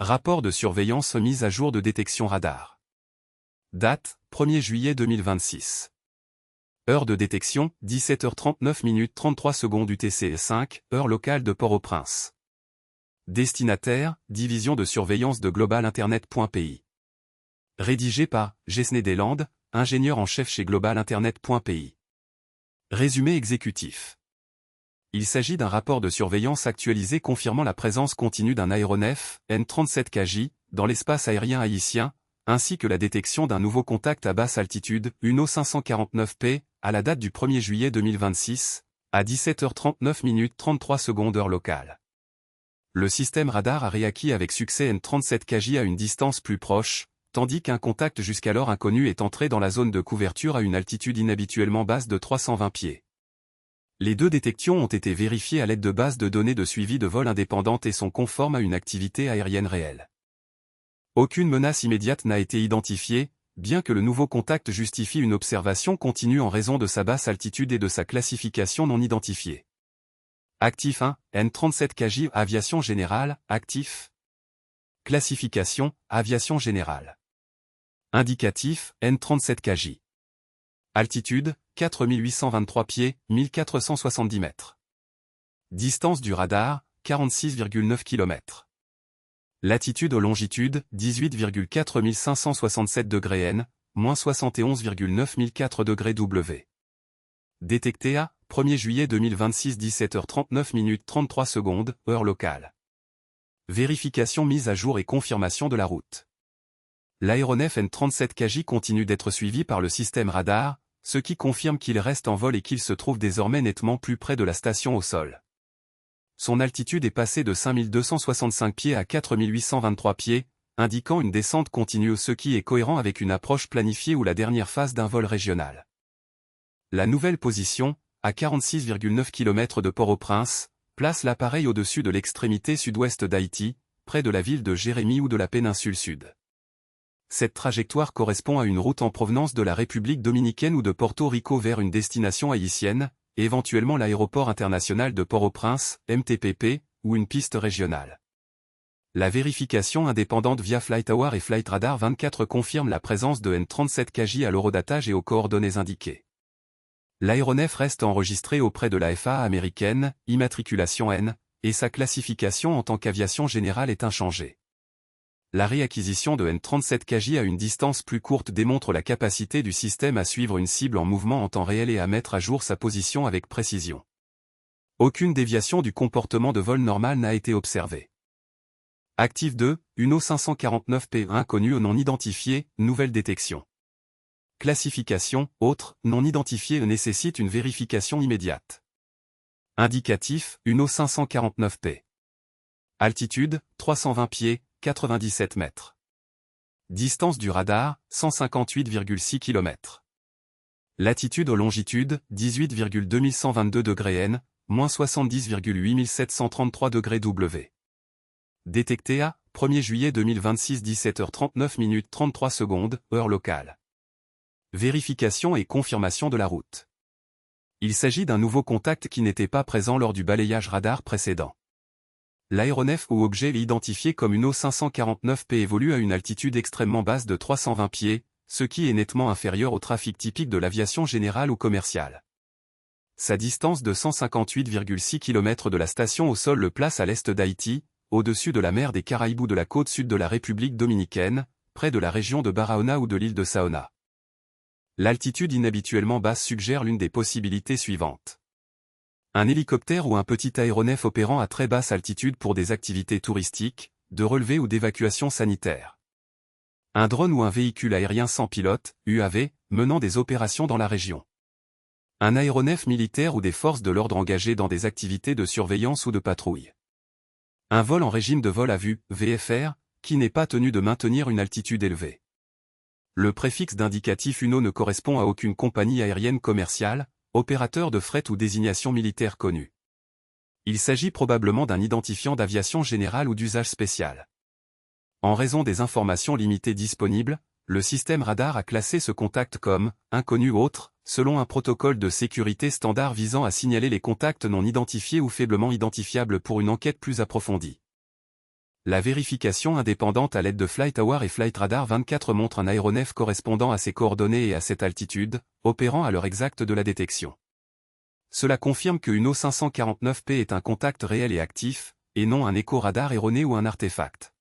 Rapport de surveillance mise à jour de détection radar. Date, 1er juillet 2026. Heure de détection, 17h39 33 secondes UTC 5, heure locale de Port-au-Prince. Destinataire, Division de surveillance de Global Internet.pi. Rédigé par Jesné Deslandes, ingénieur en chef chez Global Internet.pi. Résumé exécutif. Il s'agit d'un rapport de surveillance actualisé confirmant la présence continue d'un aéronef, N-37KJ, dans l'espace aérien haïtien, ainsi que la détection d'un nouveau contact à basse altitude, UNO 549P, à la date du 1er juillet 2026, à 17h39 33 secondes heure locale. Le système radar a réacquis avec succès N-37KJ à une distance plus proche, tandis qu'un contact jusqu'alors inconnu est entré dans la zone de couverture à une altitude inhabituellement basse de 320 pieds. Les deux détections ont été vérifiées à l'aide de bases de données de suivi de vol indépendantes et sont conformes à une activité aérienne réelle. Aucune menace immédiate n'a été identifiée, bien que le nouveau contact justifie une observation continue en raison de sa basse altitude et de sa classification non identifiée. Actif 1, N-37KJ Aviation Générale, actif. Classification, Aviation Générale. Indicatif, N-37KJ. Altitude, 4823 pieds, 1470 mètres. Distance du radar, 46,9 km. Latitude aux longitudes, 18,4567 degrés N, moins 71,9004 degrés W. Détecté à 1er juillet 2026 17h39 33 secondes, heure locale. Vérification mise à jour et confirmation de la route. L'aéronef N-37KJ continue d'être suivi par le système radar, ce qui confirme qu'il reste en vol et qu'il se trouve désormais nettement plus près de la station au sol. Son altitude est passée de 5265 pieds à 4823 pieds, indiquant une descente continue, ce qui est cohérent avec une approche planifiée ou la dernière phase d'un vol régional. La nouvelle position, à 46,9 km de Port-au-Prince, place l'appareil au-dessus de l'extrémité sud-ouest d'Haïti, près de la ville de Jérémie ou de la péninsule sud. Cette trajectoire correspond à une route en provenance de la République dominicaine ou de Porto Rico vers une destination haïtienne, éventuellement l'aéroport international de Port-au-Prince, MTPP, ou une piste régionale. La vérification indépendante via FlightAware et Flightradar 24 confirme la présence de N-37KJ à l'horodatage et aux coordonnées indiquées. L'aéronef reste enregistré auprès de la FAA américaine, immatriculation N, et sa classification en tant qu'aviation générale est inchangée. La réacquisition de N-37KJ à une distance plus courte démontre la capacité du système à suivre une cible en mouvement en temps réel et à mettre à jour sa position avec précision. Aucune déviation du comportement de vol normal n'a été observée. Active 2, UNO 549P inconnu ou non identifié, nouvelle détection. Classification, autre, non identifié nécessite une vérification immédiate. Indicatif, UNO 549P. Altitude, 320 pieds, 97 mètres. Distance du radar, 158,6 km. Latitude aux longitudes, 18,2122 degrés N, moins 70,8733 degrés W. Détecté à 1er juillet 2026 17h39 33 secondes, heure locale. Vérification et confirmation de la route. Il s'agit d'un nouveau contact qui n'était pas présent lors du balayage radar précédent. L'aéronef ou objet identifié comme UNO 549P évolue à une altitude extrêmement basse de 320 pieds, ce qui est nettement inférieur au trafic typique de l'aviation générale ou commerciale. Sa distance de 158,6 km de la station au sol le place à l'est d'Haïti, au-dessus de la mer des Caraïbes ou de la côte sud de la République dominicaine, près de la région de Barahona ou de l'île de Saona. L'altitude inhabituellement basse suggère l'une des possibilités suivantes. Un hélicoptère ou un petit aéronef opérant à très basse altitude pour des activités touristiques, de relevée ou d'évacuation sanitaire. Un drone ou un véhicule aérien sans pilote, UAV, menant des opérations dans la région. Un aéronef militaire ou des forces de l'ordre engagées dans des activités de surveillance ou de patrouille. Un vol en régime de vol à vue, VFR, qui n'est pas tenu de maintenir une altitude élevée. Le préfixe d'indicatif UNO ne correspond à aucune compagnie aérienne commerciale, opérateur de fret ou désignation militaire connue. Il s'agit probablement d'un identifiant d'aviation générale ou d'usage spécial. En raison des informations limitées disponibles, le système radar a classé ce contact comme « inconnu autre », selon un protocole de sécurité standard visant à signaler les contacts non identifiés ou faiblement identifiables pour une enquête plus approfondie. La vérification indépendante à l'aide de FlightAware et FlightRadar 24 montre un aéronef correspondant à ces coordonnées et à cette altitude, opérant à l'heure exacte de la détection. Cela confirme que une O549P est un contact réel et actif, et non un écho-radar erroné ou un artefact.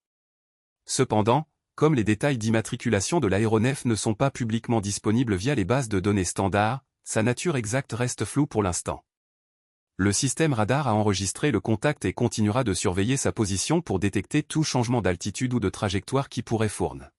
Cependant, comme les détails d'immatriculation de l'aéronef ne sont pas publiquement disponibles via les bases de données standards, sa nature exacte reste floue pour l'instant. Le système radar a enregistré le contact et continuera de surveiller sa position pour détecter tout changement d'altitude ou de trajectoire qui pourrait fournir.